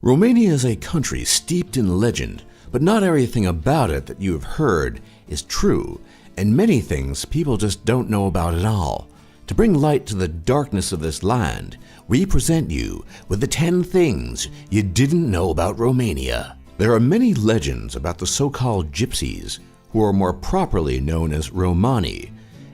Romania is a country steeped in legend, but not everything about it that you have heard is true, and many things people just don't know about at all. To bring light to the darkness of this land, we present you with the 10 things you didn't know about Romania. There are many legends about the so-called gypsies, who are more properly known as Romani,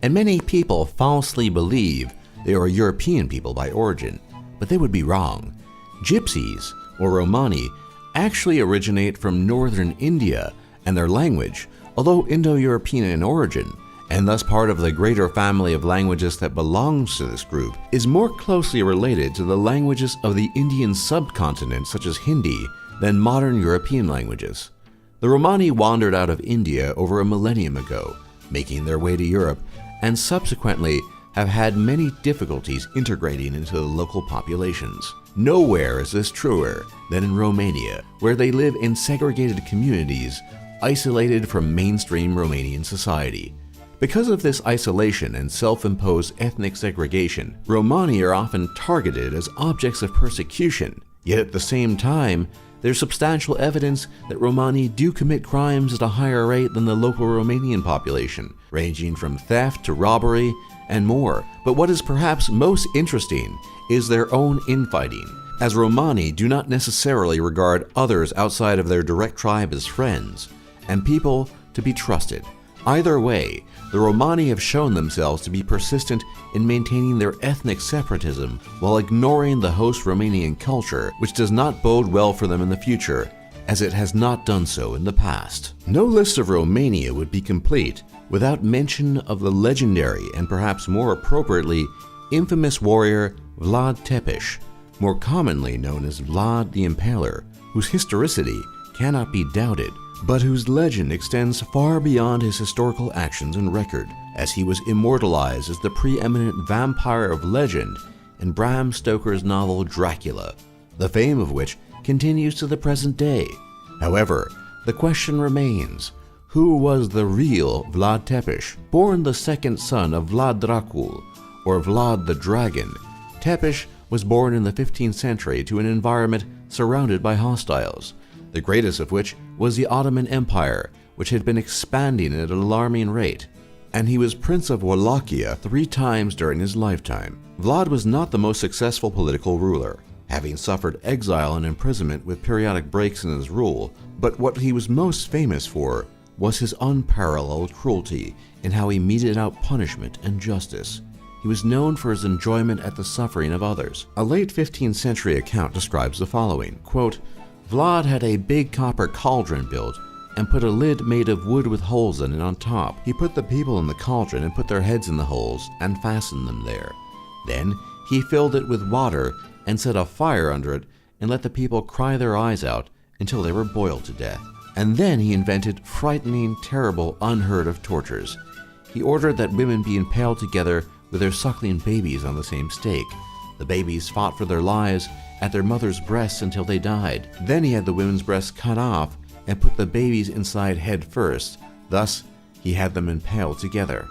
and many people falsely believe they are European people by origin, but they would be wrong. Gypsies, or Romani, actually originate from northern India, and their language, although Indo-European in origin, and thus part of the greater family of languages that belongs to this group, is more closely related to the languages of the Indian subcontinent such as Hindi than modern European languages. The Romani wandered out of India over a millennium ago, making their way to Europe, and subsequently have had many difficulties integrating into the local populations. Nowhere is this truer than in Romania, where they live in segregated communities, isolated from mainstream Romanian society. Because of this isolation and self-imposed ethnic segregation, Romani are often targeted as objects of persecution, yet at the same time, there's substantial evidence that Romani do commit crimes at a higher rate than the local Romanian population, ranging from theft to robbery and more. But what is perhaps most interesting is their own infighting, as Romani do not necessarily regard others outside of their direct tribe as friends, and people to be trusted. Either way, the Romani have shown themselves to be persistent in maintaining their ethnic separatism while ignoring the host Romanian culture, which does not bode well for them in the future, as it has not done so in the past. No list of Romania would be complete without mention of the legendary and perhaps more appropriately infamous warrior Vlad Tepes, more commonly known as Vlad the Impaler, whose historicity cannot be doubted, but whose legend extends far beyond his historical actions and record, as he was immortalized as the preeminent vampire of legend in Bram Stoker's novel Dracula, the fame of which continues to the present day. However, the question remains, who was the real Vlad Tepes? Born the second son of Vlad Dracul, or Vlad the Dragon, Tepes was born in the 15th century to an environment surrounded by hostiles, the greatest of which was the Ottoman Empire, which had been expanding at an alarming rate, and he was Prince of Wallachia 3 times during his lifetime. Vlad was not the most successful political ruler, having suffered exile and imprisonment with periodic breaks in his rule, but what he was most famous for was his unparalleled cruelty in how he meted out punishment and justice. He was known for his enjoyment at the suffering of others. A late 15th century account describes the following, quote, Vlad had a big copper cauldron built and put a lid made of wood with holes in it on top. He put the people in the cauldron and put their heads in the holes and fastened them there. Then he filled it with water and set a fire under it and let the people cry their eyes out until they were boiled to death. And then he invented frightening, terrible, unheard of tortures. He ordered that women be impaled together with their suckling babies on the same stake. The babies fought for their lives at their mother's breasts until they died. Then he had the women's breasts cut off and put the babies inside head first. Thus, he had them impaled together.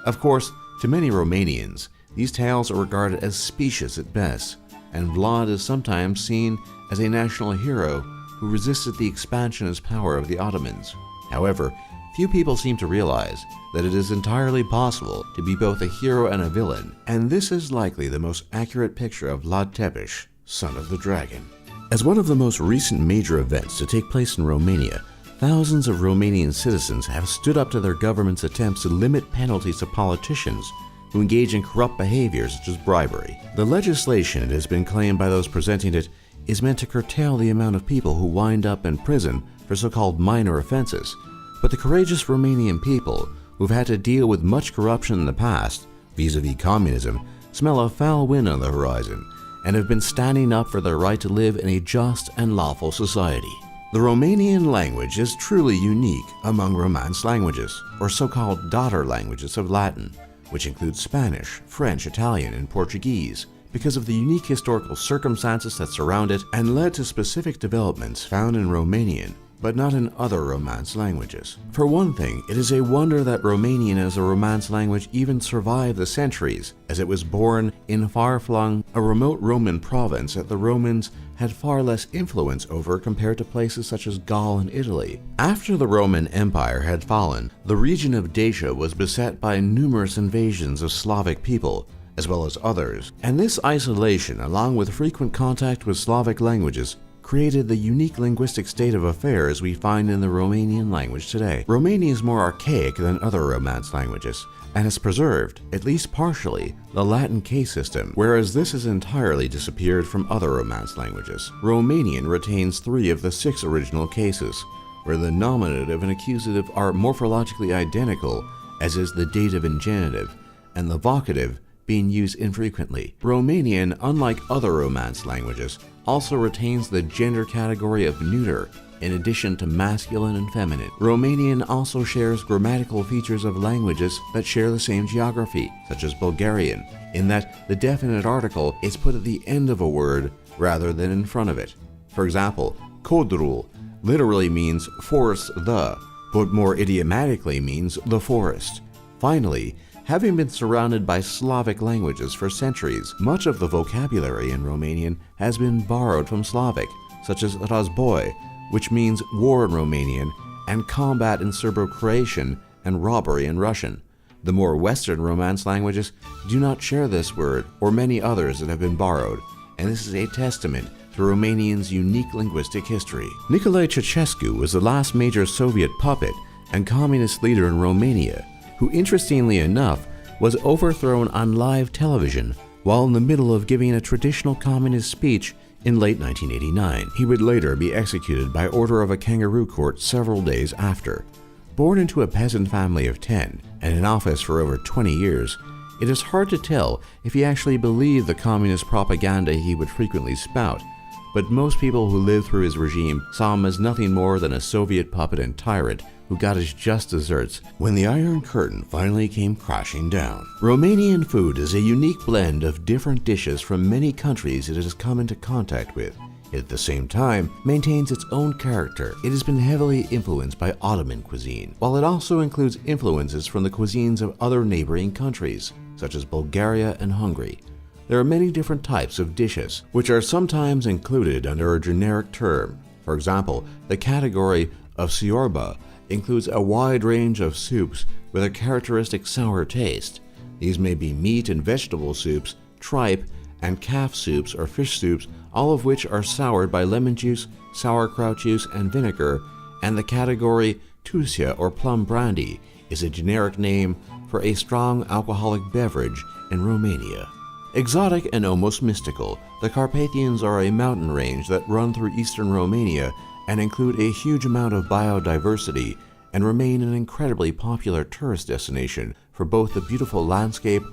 Of course, to many Romanians, these tales are regarded as specious at best, and Vlad is sometimes seen as a national hero who resisted the expansionist power of the Ottomans. However, few people seem to realize that it is entirely possible to be both a hero and a villain, and this is likely the most accurate picture of Vlad Tepes, son of the dragon. As one of the most recent major events to take place in Romania, thousands of Romanian citizens have stood up to their government's attempts to limit penalties to politicians who engage in corrupt behavior such as bribery. The legislation, it has been claimed by those presenting it, is meant to curtail the amount of people who wind up in prison for so-called minor offenses. But the courageous Romanian people, who've had to deal with much corruption in the past, vis-a-vis communism, smell a foul wind on the horizon, and have been standing up for their right to live in a just and lawful society. The Romanian language is truly unique among Romance languages, or so-called daughter languages of Latin, which include Spanish, French, Italian, and Portuguese, because of the unique historical circumstances that surround it and led to specific developments found in Romanian, but not in other Romance languages. For one thing, it is a wonder that Romanian as a Romance language even survived the centuries, as it was born in far-flung, a remote Roman province that the Romans had far less influence over compared to places such as Gaul and Italy. After the Roman Empire had fallen, the region of Dacia was beset by numerous invasions of Slavic people, as well as others, and this isolation, along with frequent contact with Slavic languages, created the unique linguistic state of affairs we find in the Romanian language today. Romania is more archaic than other Romance languages, and has preserved, at least partially, the Latin case system, whereas this has entirely disappeared from other Romance languages. Romanian retains 3 of the 6 original cases, where the nominative and accusative are morphologically identical, as is the dative and genitive, and the vocative being used infrequently. Romanian, unlike other Romance languages, also retains the gender category of neuter, in addition to masculine and feminine. Romanian also shares grammatical features of languages that share the same geography, such as Bulgarian, in that the definite article is put at the end of a word rather than in front of it. For example, Codrul literally means forest the, but more idiomatically means the forest. Finally, having been surrounded by Slavic languages for centuries, much of the vocabulary in Romanian has been borrowed from Slavic, such as Razboi, which means war in Romanian, and combat in Serbo-Croatian and robbery in Russian. The more Western Romance languages do not share this word or many others that have been borrowed, and this is a testament to Romanian's unique linguistic history. Nicolae Ceausescu was the last major Soviet puppet and communist leader in Romania, who interestingly enough was overthrown on live television while in the middle of giving a traditional communist speech in late 1989. He would later be executed by order of a kangaroo court several days after. Born into a peasant family of 10 and in office for over 20 years, it is hard to tell if he actually believed the communist propaganda he would frequently spout, but most people who lived through his regime saw him as nothing more than a Soviet puppet and tyrant who got his just desserts when the Iron Curtain finally came crashing down. Romanian food is a unique blend of different dishes from many countries it has come into contact with. It at the same time maintains its own character. It has been heavily influenced by Ottoman cuisine, while it also includes influences from the cuisines of other neighboring countries, such as Bulgaria and Hungary. There are many different types of dishes, which are sometimes included under a generic term. For example, the category of ciorba includes a wide range of soups with a characteristic sour taste. These may be meat and vegetable soups, tripe, and calf soups or fish soups, all of which are soured by lemon juice, sauerkraut juice, and vinegar, and the category tusia or plum brandy is a generic name for a strong alcoholic beverage in Romania. Exotic and almost mystical, the Carpathians are a mountain range that run through eastern Romania and include a huge amount of biodiversity and remain an incredibly popular tourist destination for both the beautiful landscape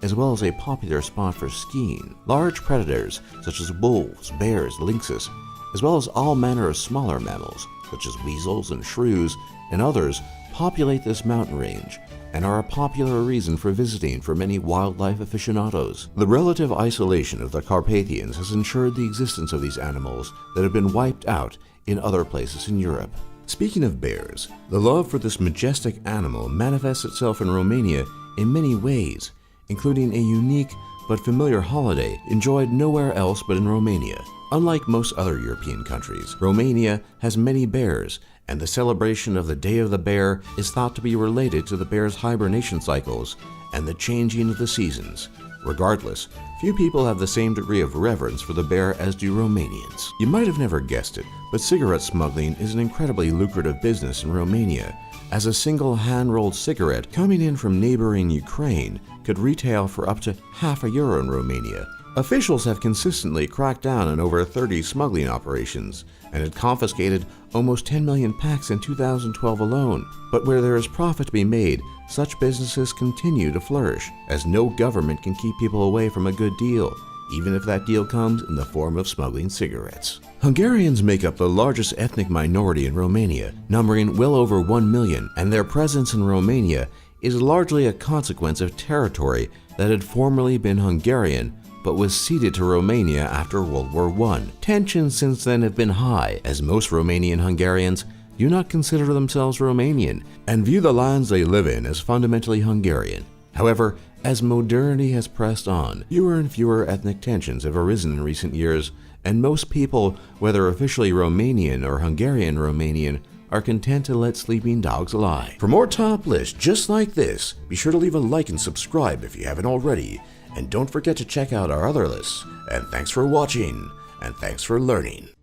as well as a popular spot for skiing. Large predators such as wolves, bears, lynxes, as well as all manner of smaller mammals such as weasels and shrews and others populate this mountain range and are a popular reason for visiting for many wildlife aficionados. The relative isolation of the Carpathians has ensured the existence of these animals that have been wiped out in other places in Europe. Speaking of bears, the love for this majestic animal manifests itself in Romania in many ways, including a unique but familiar holiday enjoyed nowhere else but in Romania. Unlike most other European countries, Romania has many bears, and the celebration of the Day of the Bear is thought to be related to the bear's hibernation cycles and the changing of the seasons. Regardless, few people have the same degree of reverence for the bear as do Romanians. You might have never guessed it, but cigarette smuggling is an incredibly lucrative business in Romania, as a single hand-rolled cigarette coming in from neighboring Ukraine could retail for up to €0.50 in Romania. Officials have consistently cracked down on over 30 smuggling operations and had confiscated almost 10 million packs in 2012 alone. But where there is profit to be made, such businesses continue to flourish, as no government can keep people away from a good deal, even if that deal comes in the form of smuggling cigarettes. Hungarians make up the largest ethnic minority in Romania, numbering well over 1 million, and their presence in Romania is largely a consequence of territory that had formerly been Hungarian but was ceded to Romania after World War I. Tensions since then have been high, as most Romanian Hungarians do not consider themselves Romanian and view the lands they live in as fundamentally Hungarian. However, as modernity has pressed on, fewer and fewer ethnic tensions have arisen in recent years, and most people, whether officially Romanian or Hungarian Romanian, are content to let sleeping dogs lie. For more top lists just like this, be sure to leave a like and subscribe if you haven't already, and don't forget to check out our other lists. And thanks for watching, and thanks for learning.